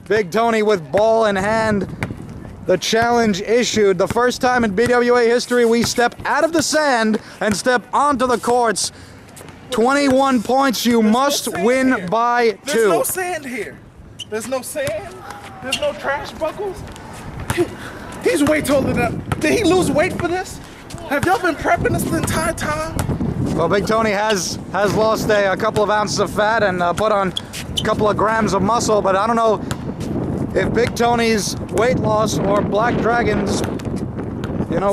Big Tony with ball in hand. The challenge issued. The first time in BWA history we step out of the sand and step onto the courts. 21 points, you must win by 2. There's no sand here. There's no sand. There's no trash buckles. He's way taller than that. Did he lose weight for this? Have y'all been prepping this the entire time? Well, Big Tony has lost a couple of ounces of fat and put on a couple of grams of muscle, but I don't know if Big Tony's weight loss or Black Dragon's,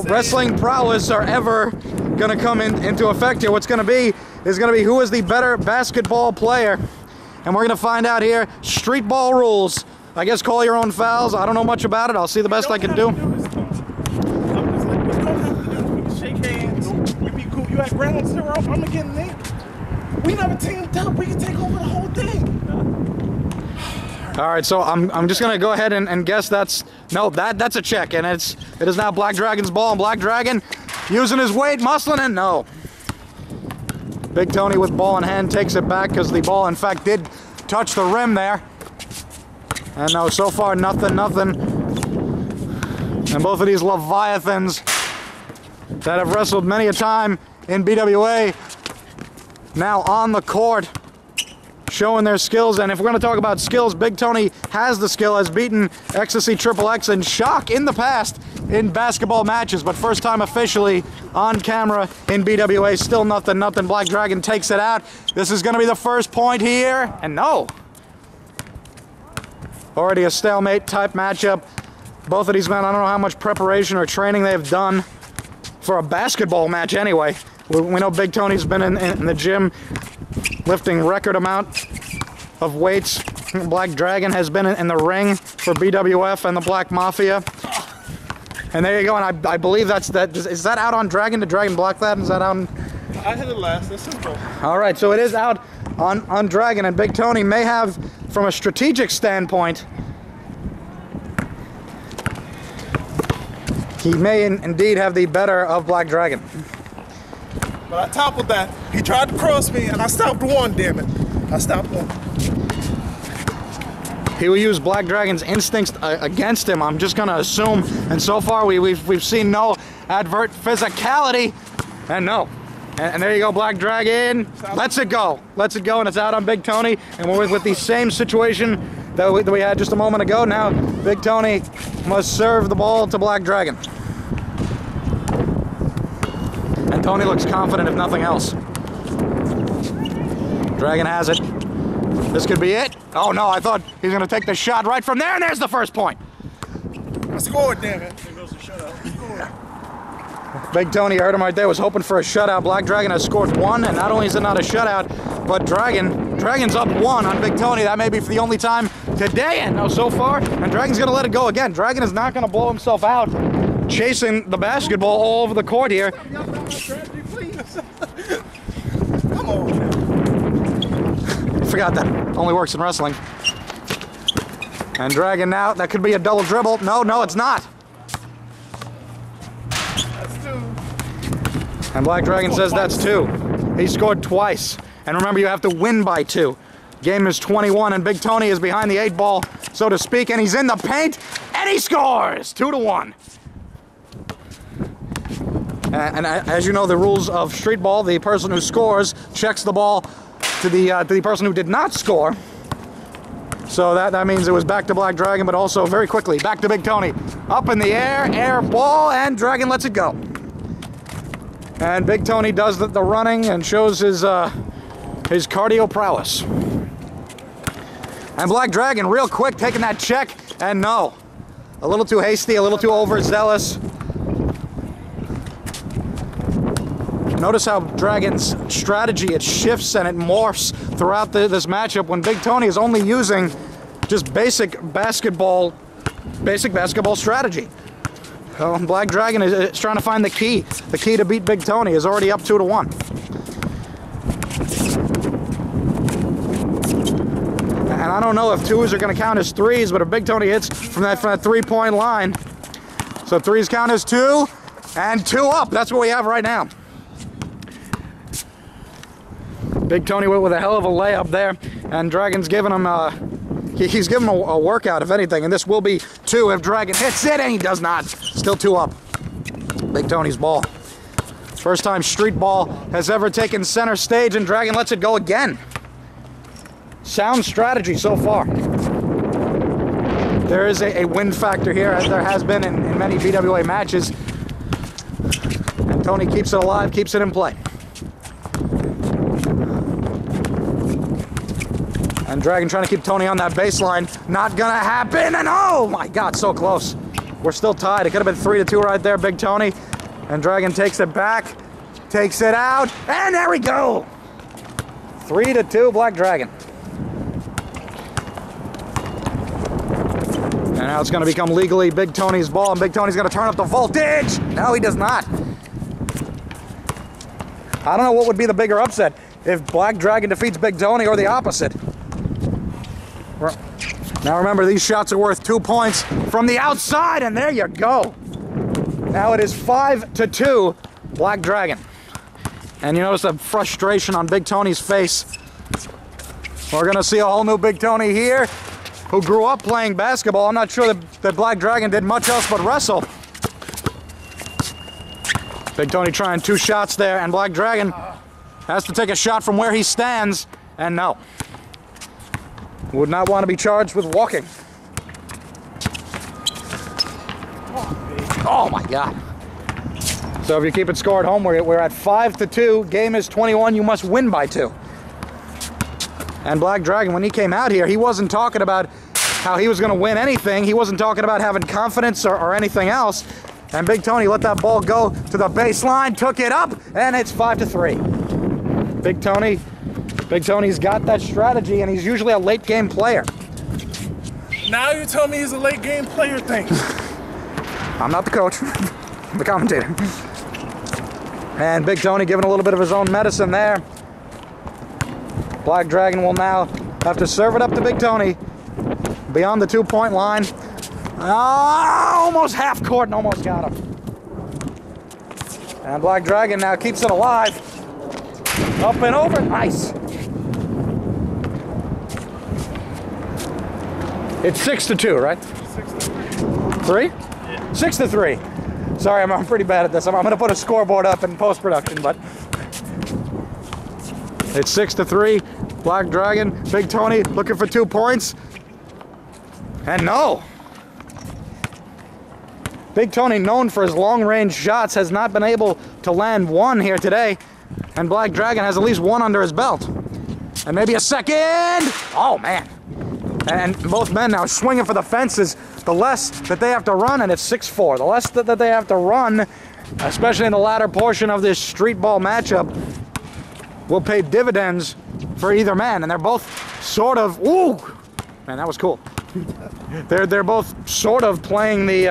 wrestling prowess are ever gonna come into effect here. What's gonna be is gonna be who is the better basketball player, and we're gonna find out here. Street ball rules. I guess call your own fouls. I don't know much about it. I'll see the best I can do. Shake hands. You be cool. You at ground zero. I'm gonna get in there. We never teamed up. We can take over the whole thing. All right, so I'm just gonna go ahead and guess that's a check, and it is now Black Dragon's ball, and Black Dragon using his weight, muscling in. No. Big Tony with ball in hand takes it back because the ball in fact did touch the rim there. And no, so far nothing. And both of these Leviathans that have wrestled many a time in BWA now on the court, showing their skills. And if we're going to talk about skills, Big Tony has the skill, has beaten Ecstasy XXX and Shock in the past in basketball matches, but first time officially on camera in BWA, still nothing. Black Dragon takes it out. This is going to be the first point here, and no. Already a stalemate type matchup. Both of these men, I don't know how much preparation or training they've done for a basketball match anyway. We know Big Tony's been in the gym lifting record amount of weights. Black Dragon has been in the ring for BWF and the Black Mafia. And there you go, and I believe is that out on Dragon? Did Dragon block that? Is that out on... I hit it last, that's simple. All right, so it is out on Dragon, and Big Tony may have, from a strategic standpoint, he may indeed have the better of Black Dragon. But I toppled that. He tried to cross me, and I stopped one, damn it. I stopped one. He will use Black Dragon's instincts against him, I'm just going to assume. And so far, we've seen no advert physicality. And no. And there you go, Black Dragon. Lets it go. Lets it go, and it's out on Big Tony. And we're with the same situation that we had just a moment ago. Now, Big Tony must serve the ball to Black Dragon. And Tony looks confident, if nothing else. Dragon has it. This could be it. Oh no, I thought he was going to take the shot right from there, and there's the first point. I scored, damn it. There goes the shutout. Big Tony, heard him right there, was hoping for a shutout. Black Dragon has scored 1, and not only is it not a shutout, but Dragon's up 1 on Big Tony. That may be for the only time today, and no, so far, and Dragon's going to let it go again. Dragon is not going to blow himself out chasing the basketball all over the court here. Come on. Forgot that only works in wrestling. And Dragon now, that could be a double dribble. No, it's not. That's 2. And Black Dragon says that's 2. He scored twice. And remember, you have to win by 2. Game is 21, and Big Tony is behind the 8 ball, so to speak, and he's in the paint, and he scores! 2-1. And as you know, the rules of street ball, the person who scores checks the ball to the person who did not score. So that means it was back to Black Dragon, but also very quickly back to Big Tony. Up in the air ball, and Dragon lets it go. And Big Tony does the running and shows his cardio prowess. And Black Dragon real quick taking that check, and no. A little too hasty, a little too overzealous. Notice how Dragon's strategy, it shifts and it morphs throughout this matchup when Big Tony is only using just basic basketball strategy. Black Dragon is trying to find the key. The key to beat Big Tony is already up 2-1. And I don't know if 2s are going to count as 3s, but if Big Tony hits from that 3-point line, so 3s count as 2, and 2 up. That's what we have right now. Big Tony with a hell of a layup there, and Dragon's giving him He's given him a workout, if anything, and this will be 2 if Dragon hits it, and he does not. Still 2 up. Big Tony's ball. First time street ball has ever taken center stage, and Dragon lets it go again. Sound strategy so far. There is a win factor here, as there has been in many BWA matches. And Tony keeps it alive, keeps it in play. And Dragon trying to keep Tony on that baseline. Not gonna happen, and oh my God, so close. We're still tied. It could have been 3-2 right there, Big Tony. And Dragon takes it back, takes it out, and there we go. 3-2, Black Dragon. And now it's going to become legally Big Tony's ball, and Big Tony's going to turn up the voltage. No, he does not. I don't know what would be the bigger upset, if Black Dragon defeats Big Tony or the opposite. Now remember, these shots are worth 2 points from the outside, and there you go. Now it is 5-2, Black Dragon. And you notice the frustration on Big Tony's face. We're going to see a whole new Big Tony here, who grew up playing basketball. I'm not sure that Black Dragon did much else but wrestle. Big Tony trying 2 shots there, and Black Dragon has to take a shot from where he stands, and no. Would not want to be charged with walking. Oh my God. So if you keep it score at home, we're at 5-2. Game is 21. You must win by 2. And Black Dragon, when he came out here, he wasn't talking about how he was going to win anything. He wasn't talking about having confidence or anything else. And Big Tony let that ball go to the baseline, took it up, and it's 5-3. Big Tony's got that strategy, and he's usually a late game player. Now you tell me he's a late game player thing. I'm not the coach, I'm the commentator. And Big Tony giving a little bit of his own medicine there. Black Dragon will now have to serve it up to Big Tony beyond the 2-point line. Almost half court and almost got him. And Black Dragon now keeps it alive. Up and over, nice. It's 6-2, right? 6-3. Yeah. 6-3. Sorry, I'm pretty bad at this. I'm going to put a scoreboard up in post-production, but it's 6-3. Black Dragon, Big Tony looking for 2 points. And no. Big Tony, known for his long-range shots, has not been able to land 1 here today. And Black Dragon has at least 1 under his belt. And maybe a second. Oh, man. And both men now swinging for the fences. The less that they have to run, and it's 6-4. The less that they have to run, especially in the latter portion of this street ball matchup, will pay dividends for either man. And they're both sort of, ooh, man, that was cool. They're both sort of playing the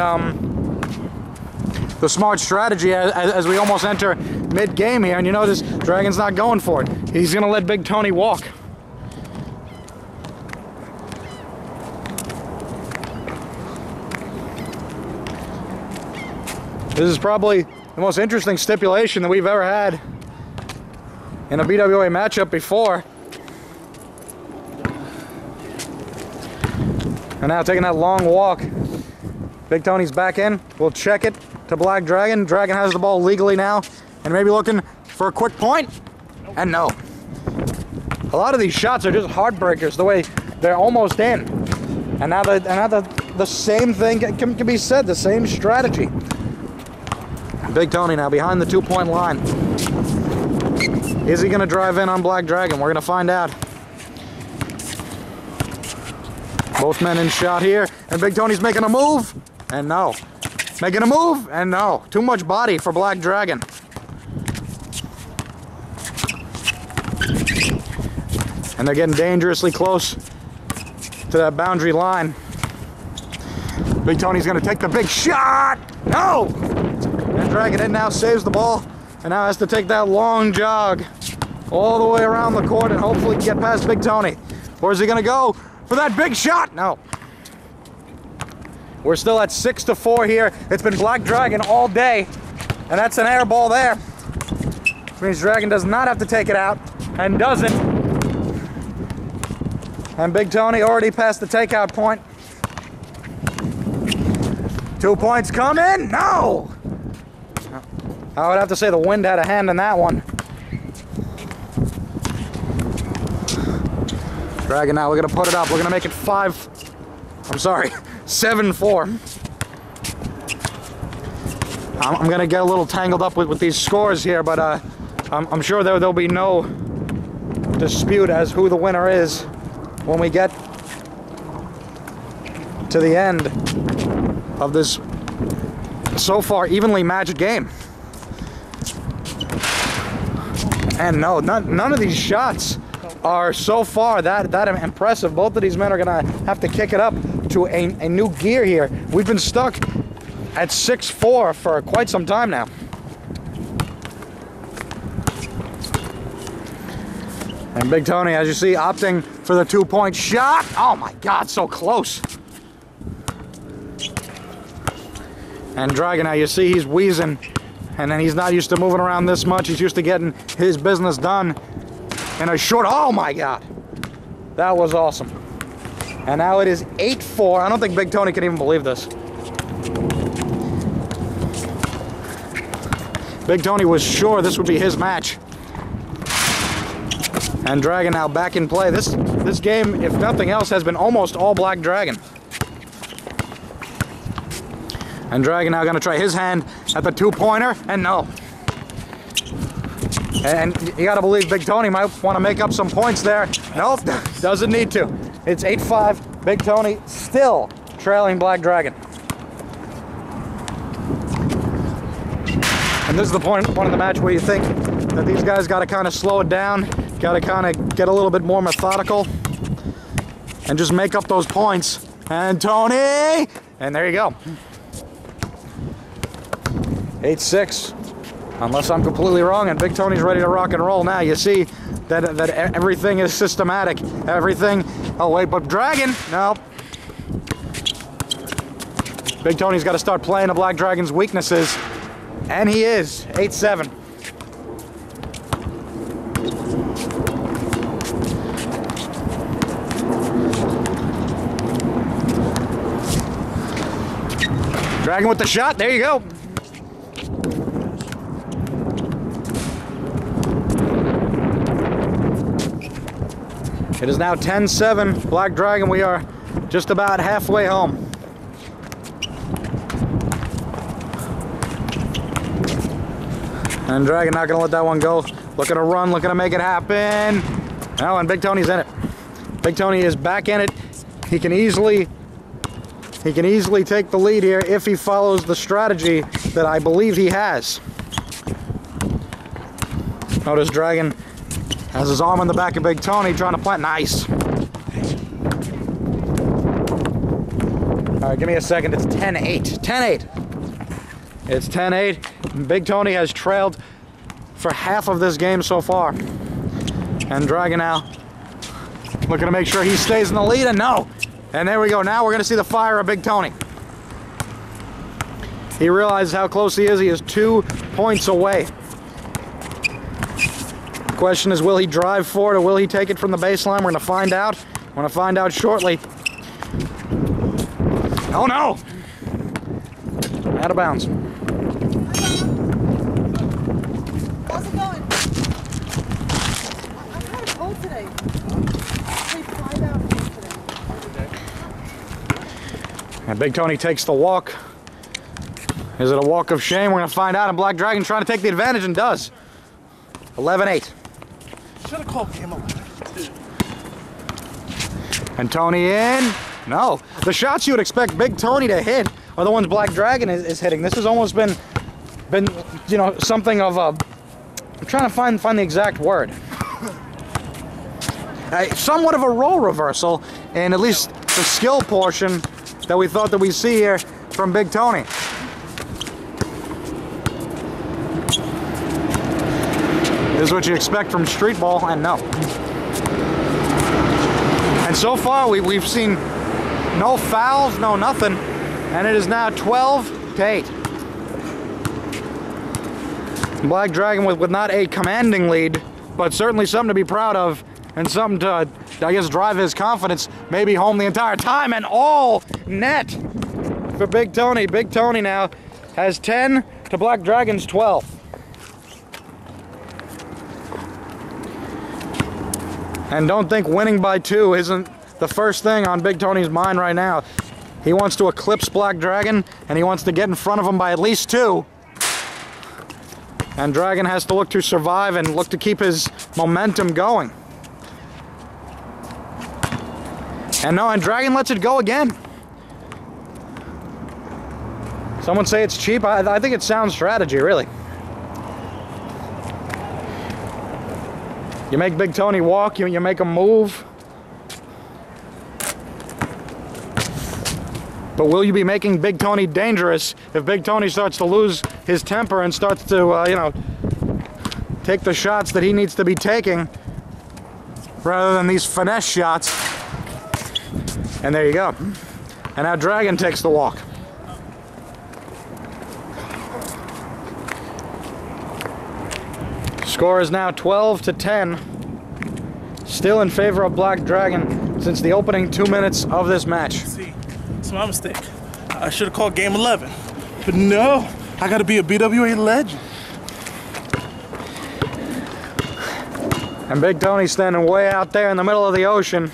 smart strategy as we almost enter mid-game here. And you notice Dragon's not going for it. He's going to let Big Tony walk. This is probably the most interesting stipulation that we've ever had in a BWA matchup before. And now taking that long walk. Big Tony's back in. We'll check it to Black Dragon. Dragon has the ball legally now, and maybe looking for a quick point. And no. A lot of these shots are just heartbreakers, the way they're almost in. And now the same thing can be said, the same strategy. Big Tony now behind the 2-point line. Is he going to drive in on Black Dragon? We're going to find out. Both men in shot here, and Big Tony's making a move, and no. Making a move, and no. Too much body for Black Dragon. And they're getting dangerously close to that boundary line. Big Tony's going to take the big shot. No! And Dragon in now saves the ball, and now has to take that long jog all the way around the court and hopefully get past Big Tony. Or is he going to go for that big shot? No. We're still at 6-4 here. It's been Black Dragon all day, and that's an air ball there. Which means Dragon does not have to take it out, and doesn't. And Big Tony already passed the takeout point. 2 points coming. No! I would have to say the wind had a hand in that one. Dragon now, we're gonna put it up. We're gonna make it 7-4. I'm gonna get a little tangled up with these scores here, but I'm sure there'll be no dispute as who the winner is when we get to the end of this so far evenly matched game. And no, none of these shots are so far that impressive. Both of these men are gonna have to kick it up to a new gear here. We've been stuck at 6-4 for quite some time now. And Big Tony, as you see, opting for the 2-point shot. Oh my God, so close. And Dragon, now you see he's wheezing, and then he's not used to moving around this much. He's used to getting his business done in a short, oh my God. That was awesome. And now it is 8-4. I don't think Big Tony can even believe this. Big Tony was sure this would be his match. And Dragon now back in play. This game, if nothing else, has been almost all Black Dragon. And Dragon now gonna try his hand at the 2-pointer, and no. And you gotta believe Big Tony might want to make up some points there. Nope, doesn't need to. It's 8-5. Big Tony still trailing Black Dragon. And this is the point of the match where you think that these guys gotta kind of slow it down, gotta kind of get a little bit more methodical, and just make up those points. And Tony! And there you go. 8-6, unless I'm completely wrong, and Big Tony's ready to rock and roll now. You see that everything is systematic. Everything. Oh wait, but Dragon, no. Big Tony's got to start playing the Black Dragon's weaknesses, and he is. 8-7. Dragon with the shot. There you go. It is now 10-7, Black Dragon. We are just about halfway home. And Dragon not gonna let that one go. Looking to run, looking to make it happen. Oh, and Big Tony's in it. Big Tony is back in it. He can easily take the lead here if he follows the strategy that I believe he has. Notice Dragon has his arm on the back of Big Tony, trying to plant. Nice. All right, give me a second. It's 10-8. 10-8. It's 10-8. Big Tony has trailed for half of this game so far. And Dragon now looking to make sure he stays in the lead, and no. And there we go. Now we're going to see the fire of Big Tony. He realizes how close he is. He is 2 points away. The question is, will he drive for it or will he take it from the baseline? We're going to find out. We're going to find out shortly. Oh no! Out of bounds. How's it going? I'm kind of cold today. I played 5 hours today. And Big Tony takes the walk. Is it a walk of shame? We're going to find out. And Black Dragon trying to take the advantage and does. 11-8. Should have called him 11. And Tony in. No. The shots you would expect Big Tony to hit are the ones Black Dragon is hitting. This has almost been you know, something of a... I'm trying to find the exact word. Somewhat of a role reversal in at least the skill portion that we thought that we'd see here from Big Tony. This is what you expect from street ball, and no. And so far we've seen no fouls, no nothing, and it is now 12-8. Black Dragon with not a commanding lead, but certainly something to be proud of and something to, I guess, drive his confidence maybe home the entire time, and all net for Big Tony. Big Tony now has 10 to Black Dragon's 12. And don't think winning by 2 isn't the first thing on Big Tony's mind right now. He wants to eclipse Black Dragon, and he wants to get in front of him by at least 2. And Dragon has to look to survive and look to keep his momentum going. And Dragon lets it go again. Someone say it's cheap. I think it's sound strategy, really. You make Big Tony walk, you make him move. But will you be making Big Tony dangerous if Big Tony starts to lose his temper and starts to, you know, take the shots that he needs to be taking rather than these finesse shots? And there you go. And now Dragon takes the walk. Score is now 12-10. Still in favor of Black Dragon since the opening 2 minutes of this match. See, it's my mistake. I should have called game 11. But no, I gotta be a BWA legend. And Big Tony's standing way out there in the middle of the ocean,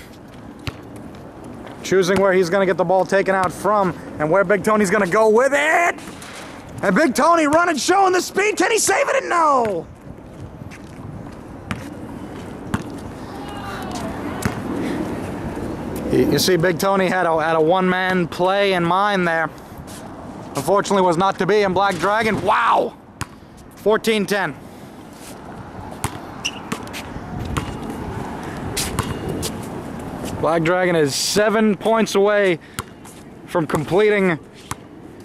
choosing where he's gonna get the ball taken out from and where Big Tony's gonna go with it. And Big Tony running, showing the speed. Can he save it? And no! You see, Big Tony had a one-man play in mind there. Unfortunately, was not to be. And Black Dragon, wow! 14-10. Black Dragon is 7 points away from completing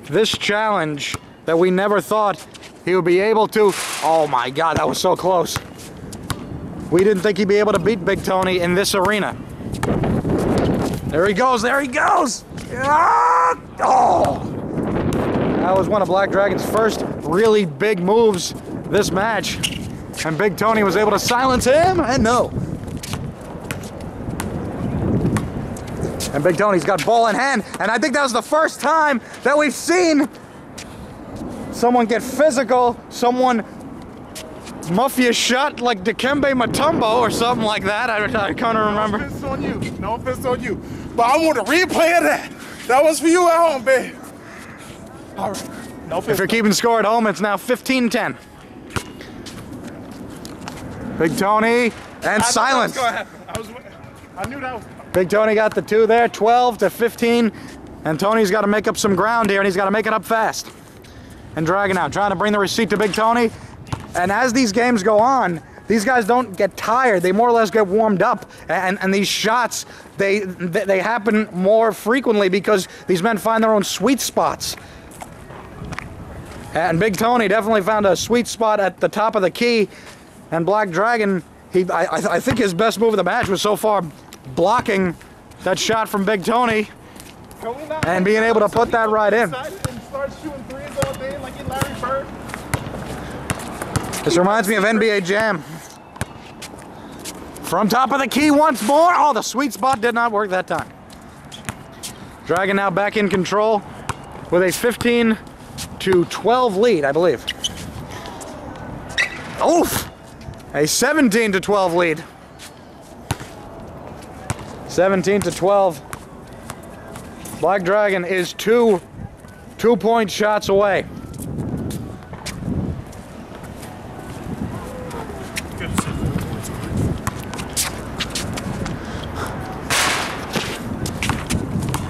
this challenge that we never thought he would be able to. Oh my God, that was so close. We didn't think he'd be able to beat Big Tony in this arena. There he goes, there he goes! Ah! Oh! That was one of Black Dragon's first really big moves this match. And Big Tony was able to silence him, and no. And Big Tony's got ball in hand, and I think that was the first time that we've seen someone get physical, someone muff you shut like Dikembe Mutombo or something like that. I kind of remember. No offense on you, no offense on you. But I want a replay of that. That was for you at home, babe. All right, no offense. If you're keeping score at home, it's now 15-10. Big Tony, and silence. I knew that was. Big Tony got the 2 there, 12-15, and Tony's got to make up some ground here, and he's got to make it up fast. And Dragon out, trying to bring the receipt to Big Tony. And as these games go on, these guys don't get tired. They more or less get warmed up. And these shots, they happen more frequently because these men find their own sweet spots. And Big Tony definitely found a sweet spot at the top of the key. And Black Dragon, I think his best move of the match was so far blocking that shot from Big Tony and being able to put that right in. This reminds me of NBA Jam. From top of the key once more. Oh, the sweet spot did not work that time. Dragon now back in control with a 15-12 lead, I believe. Oof! A 17-12 lead. 17-12. Black Dragon is two two-point shots away.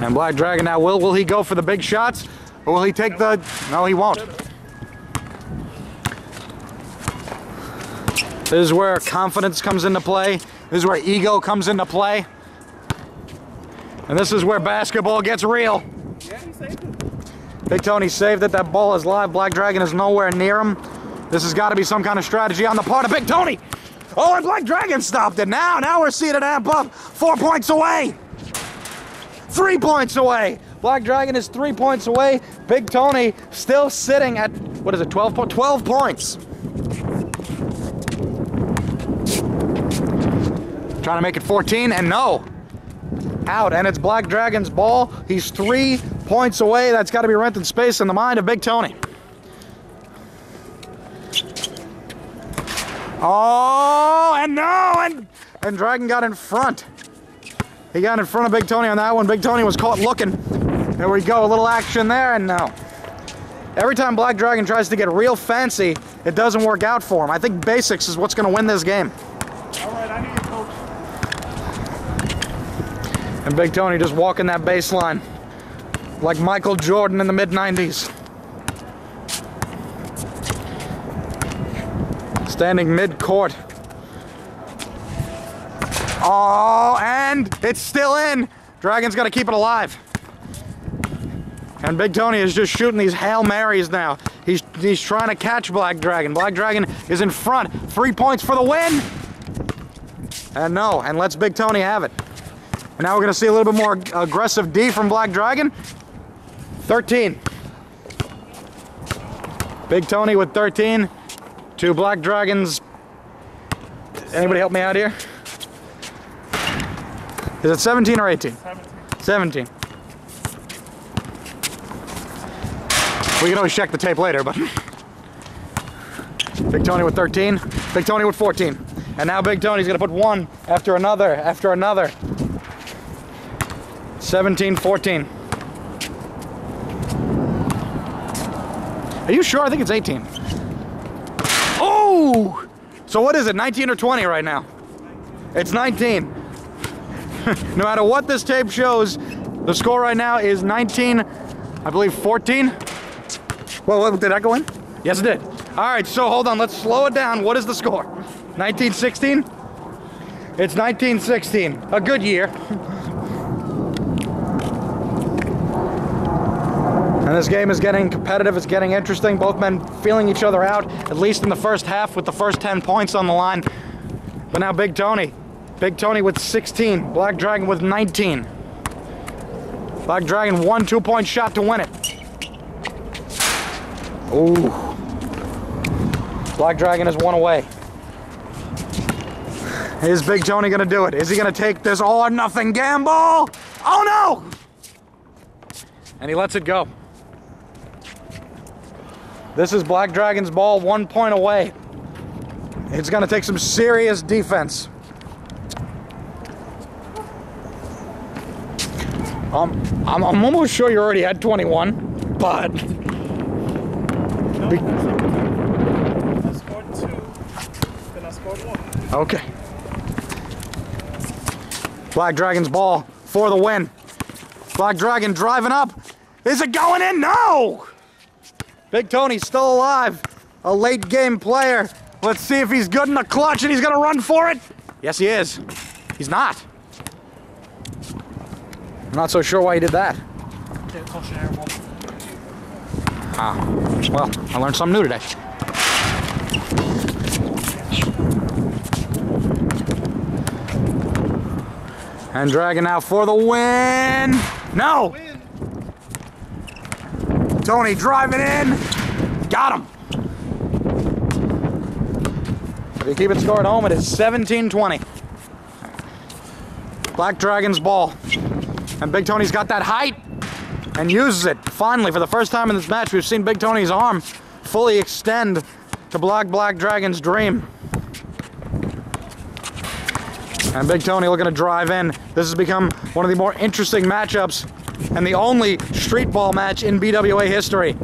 And Black Dragon now, will he go for the big shots? Or will he take the... No, he won't. This is where confidence comes into play. This is where ego comes into play. And this is where basketball gets real. Yeah, he saved it. Big Tony saved it. That ball is live. Black Dragon is nowhere near him. This has got to be some kind of strategy on the part of Big Tony. Oh, and Black Dragon stopped it. Now we're seeing it amp up. 4 points away. 3 points away. Black Dragon is 3 points away. Big Tony still sitting at, what is it, 12 points. Trying to make it 14, and no. Out, and it's Black Dragon's ball. He's 3 points away. That's got to be rented space in the mind of Big Tony. Oh, and no, and Dragon got in front. He got in front of Big Tony on that one. Big Tony was caught looking. There we go, a little action there, and no. Every time Black Dragon tries to get real fancy, it doesn't work out for him. I think basics is what's going to win this game. All right, I hear you, coach. And Big Tony just walking that baseline like Michael Jordan in the mid-90s. Standing mid-court. Oh, and it's still in. Dragon's got to keep it alive. And Big Tony is just shooting these Hail Marys now. He's trying to catch Black Dragon. Black Dragon is in front. 3 points for the win. And no, and lets Big Tony have it. And now we're going to see a little bit more aggressive D from Black Dragon. 13. Big Tony with 13 to Black Dragon's. Anybody help me out here? Is it 17 or 18? 17. We can always check the tape later, but Big Tony with 13, Big Tony with 14. And now Big Tony's gonna put one after another, 17, 14. Are you sure? I think it's 18. Oh! So what is it, 19 or 20 right now? It's 19. No matter what this tape shows, the score right now is 19, I believe 14. Well, did that go in? Yes, it did. All right, so hold on. Let's slow it down. What is the score? 1916? It's 1916. A good year. And this game is getting competitive. It's getting interesting. Both men feeling each other out, at least in the first half, with the first 10 points on the line. But now Big Tony. Big Tony with 16. Black Dragon with 19. Black Dragon, 1 2-point shot to win it. Ooh. Black Dragon is 1 away. Is Big Tony gonna do it? Is he gonna take this all or nothing gamble? Oh no! And he lets it go. This is Black Dragon's ball, 1 point away. It's gonna take some serious defense. I'm almost sure you already had 21, but... I scored 2, then I scored 1. Okay. Black Dragon's ball for the win. Black Dragon driving up. Is it going in? No! Big Tony's still alive. A late game player. Let's see if he's good in the clutch and he's gonna run for it. Yes, he is. He's not. I'm not so sure why he did that. Can't touch an air ball. Well, I learned something new today. And Dragon now for the win. No! Tony driving in. Got him. If you keep it score at home, it is 17-20. Black Dragon's ball. And Big Tony's got that height and uses it. Finally, for the first time in this match, we've seen Big Tony's arm fully extend to block Black Dragon's dream. And Big Tony looking to drive in. This has become one of the more interesting matchups and the only street ball match in BWA history.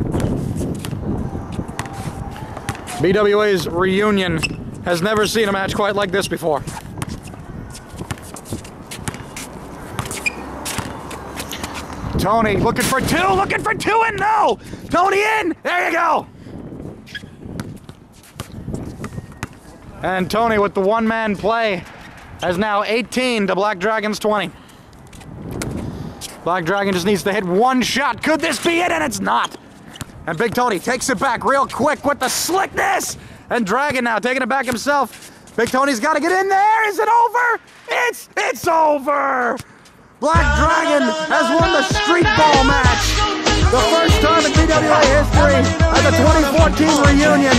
BWA's reunion has never seen a match quite like this before. Tony looking for 2, and no! Tony in! There you go! And Tony with the one-man play has now 18 to Black Dragon's 20. Black Dragon just needs to hit one shot. Could this be it? And it's not. And Big Tony takes it back real quick with the slickness. And Dragon now taking it back himself. Big Tony's got to get in there. Is it over? It's over. Black Dragon has won the street ball match. The first time in BWA history at the 2014 reunion.